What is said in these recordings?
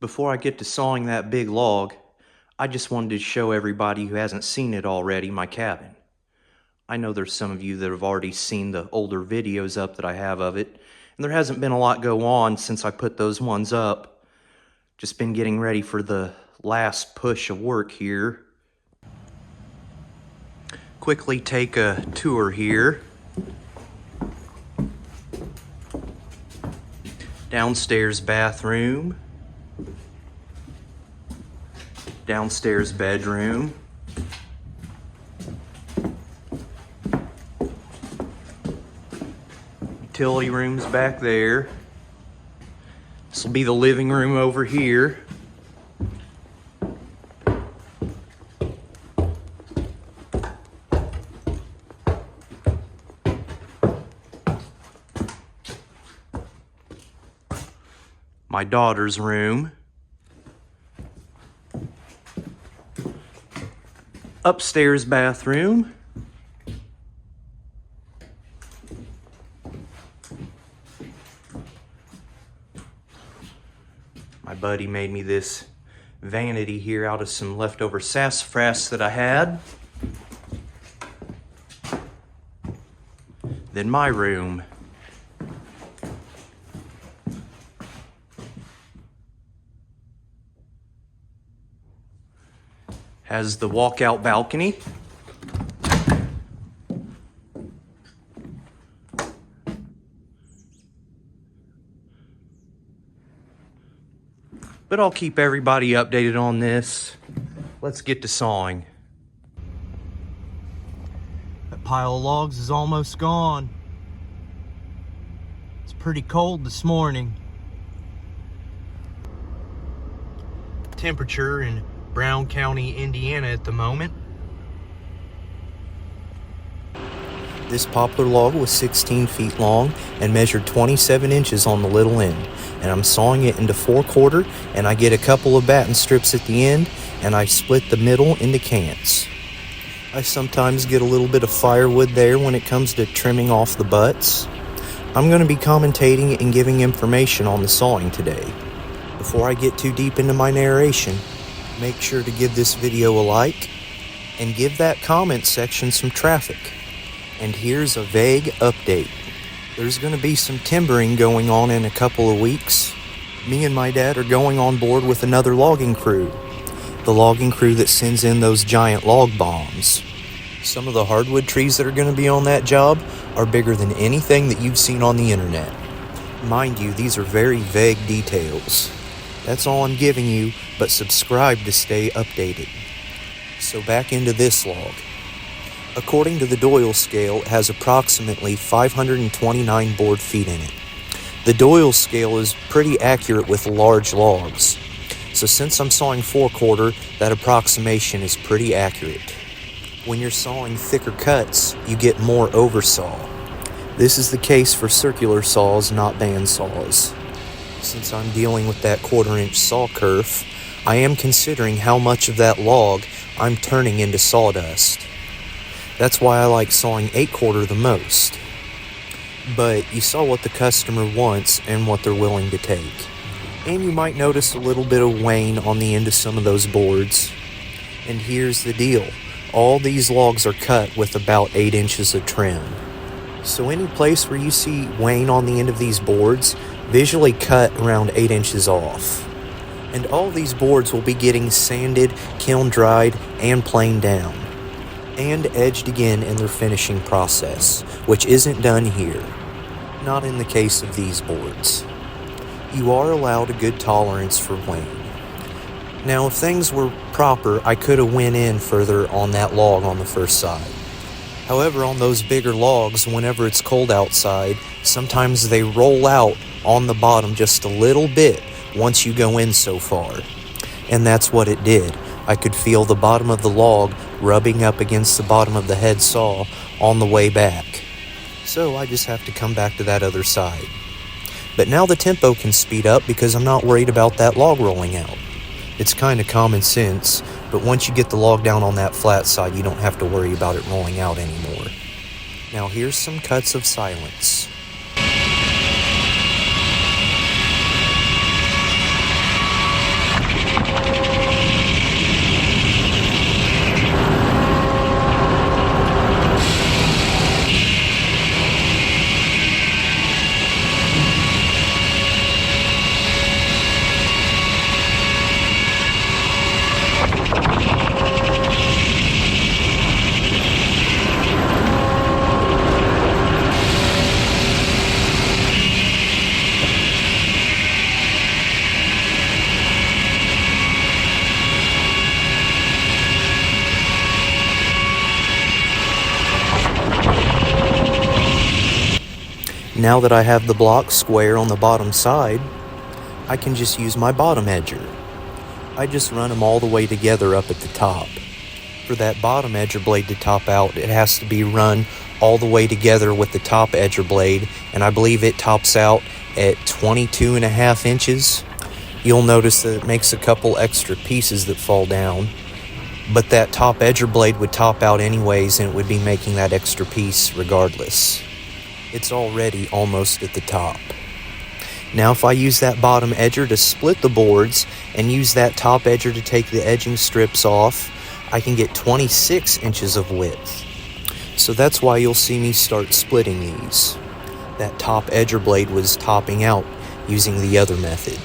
Before I get to sawing that big log, I just wanted to show everybody who hasn't seen it already my cabin. I know there's some of you that have already seen the older videos up that I have of it, and there hasn't been a lot go on since I put those ones up. Just been getting ready for the last push of work here. Quickly take a tour here. Downstairs bathroom. Downstairs bedroom. Utility room's back there. This will be the living room over here. My daughter's room. Upstairs bathroom. My buddy made me this vanity here out of some leftover sassafras that I had. Then my room. Has the walkout balcony. But I'll keep everybody updated on this. Let's get to sawing. That pile of logs is almost gone. It's pretty cold this morning. Temperature in Brown County, Indiana at the moment. This poplar log was 16 feet long and measured 27 inches on the little end. And I'm sawing it into 4/4, and I get a couple of batten strips at the end, and I split the middle into cants. I sometimes get a little bit of firewood there when it comes to trimming off the butts. I'm going to be commentating and giving information on the sawing today. Before I get too deep into my narration, make sure to give this video a like and give that comment section some traffic. And here's a vague update. There's going to be some timbering going on in a couple of weeks. Me and my dad are going on board with another logging crew. The logging crew that sends in those giant log bombs. Some of the hardwood trees that are going to be on that job are bigger than anything that you've seen on the internet. Mind you, these are very vague details. That's all I'm giving you, but subscribe to stay updated. So back into this log. According to the Doyle scale, it has approximately 529 board feet in it. The Doyle scale is pretty accurate with large logs. So since I'm sawing 4/4, that approximation is pretty accurate. When you're sawing thicker cuts, you get more oversaw. This is the case for circular saws, not band saws. Since I'm dealing with that 1/4-inch saw kerf, I am considering how much of that log I'm turning into sawdust. That's why I like sawing 8/4 the most. But you saw what the customer wants and what they're willing to take. And you might notice a little bit of wane on the end of some of those boards. And here's the deal. All these logs are cut with about 8 inches of trim. So any place where you see wane on the end of these boards, visually cut around 8 inches off. And all these boards will be getting sanded, kiln dried, and planed down. And edged again in their finishing process, which isn't done here. Not in the case of these boards. You are allowed a good tolerance for wane. Now, if things were proper, I could have went in further on that log on the first side. However, on those bigger logs, whenever it's cold outside, sometimes they roll out on the bottom just a little bit once you go in so far. And that's what it did. I could feel the bottom of the log rubbing up against the bottom of the head saw on the way back. So I just have to come back to that other side. But now the tempo can speed up because I'm not worried about that log rolling out. It's kind of common sense, but once you get the log down on that flat side, you don't have to worry about it rolling out anymore. Now here's some cuts of silence. Now that I have the block square on the bottom side, I can just use my bottom edger. I just run them all the way together up at the top. For that bottom edger blade to top out, it has to be run all the way together with the top edger blade, and I believe it tops out at 22.5 inches. You'll notice that it makes a couple extra pieces that fall down, but that top edger blade would top out anyways, and it would be making that extra piece regardless. It's already almost at the top. Now if I use that bottom edger to split the boards and use that top edger to take the edging strips off, I can get 26 inches of width. So that's why you'll see me start splitting these. That top edger blade was topping out using the other method.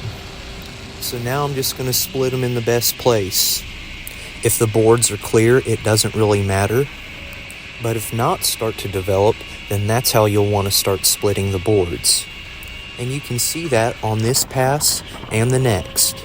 So now I'm just going to split them in the best place. If the boards are clear, it doesn't really matter. But if knots start to develop, then that's how you'll want to start splitting the boards. And you can see that on this pass and the next.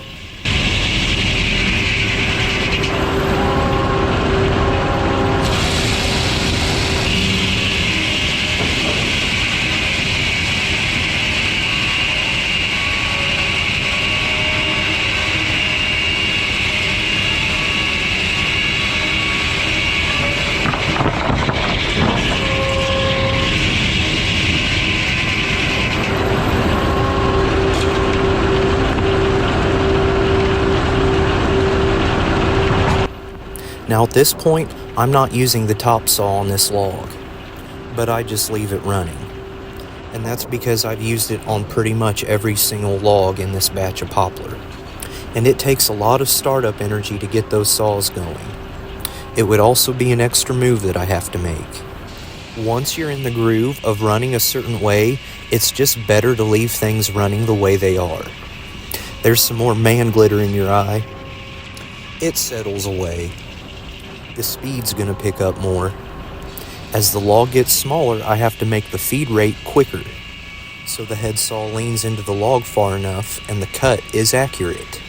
Now at this point, I'm not using the top saw on this log, but I just leave it running. And that's because I've used it on pretty much every single log in this batch of poplar. And it takes a lot of startup energy to get those saws going. It would also be an extra move that I have to make. Once you're in the groove of running a certain way, it's just better to leave things running the way they are. There's some more man glitter in your eye. It settles away. The speed's going to pick up more. As the log gets smaller, I have to make the feed rate quicker, so the head saw leans into the log far enough and the cut is accurate.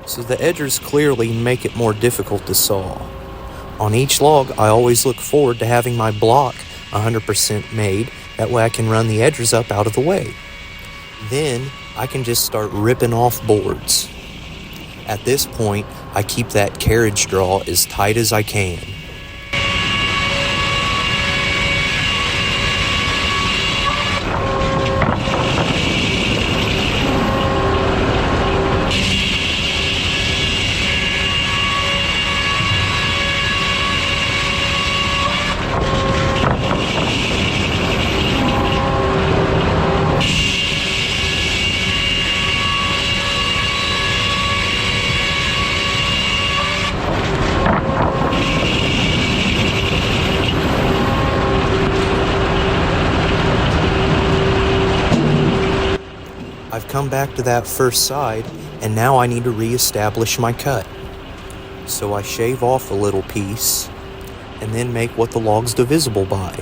So the edgers clearly make it more difficult to saw. On each log, I always look forward to having my block 100% made, that way I can run the edgers up out of the way. Then I can just start ripping off boards. At this point, I keep that carriage draw as tight as I can. come back to that first side, and now I need to reestablish my cut. So I shave off a little piece, and then make what the log's divisible by.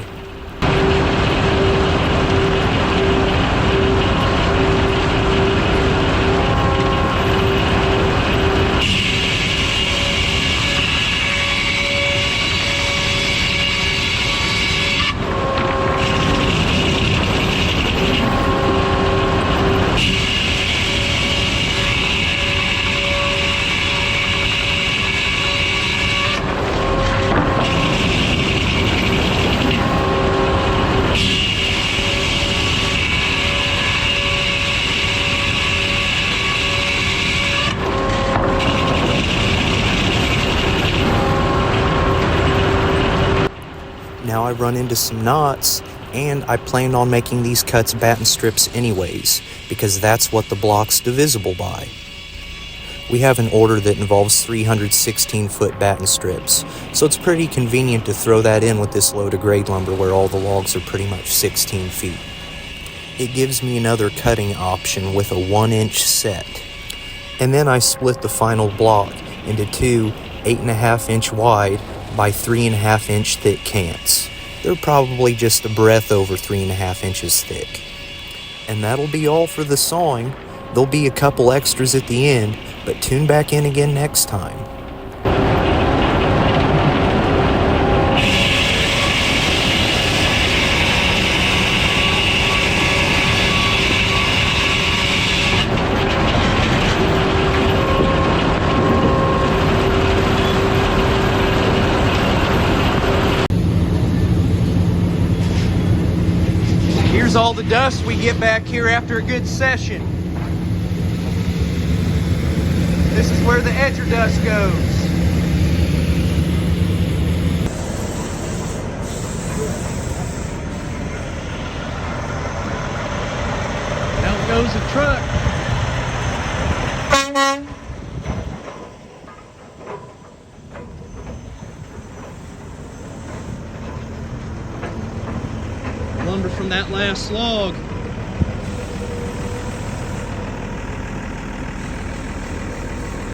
Now I run into some knots, and I planned on making these cuts batten strips anyways, because that's what the block's divisible by. We have an order that involves 316-foot batten strips, so it's pretty convenient to throw that in with this load of grade lumber where all the logs are pretty much 16 feet. It gives me another cutting option with a 1-inch set. And then I split the final block into two 8.5-inch wide by 3.5-inch thick cants. They're probably just a breadth over 3.5 inches thick. And that'll be all for the sawing. There'll be a couple extras at the end, but tune back in again next time. Here's all the dust we get back here after a good session. This is where the edger dust goes. Out goes the truck. Lumber from that last log.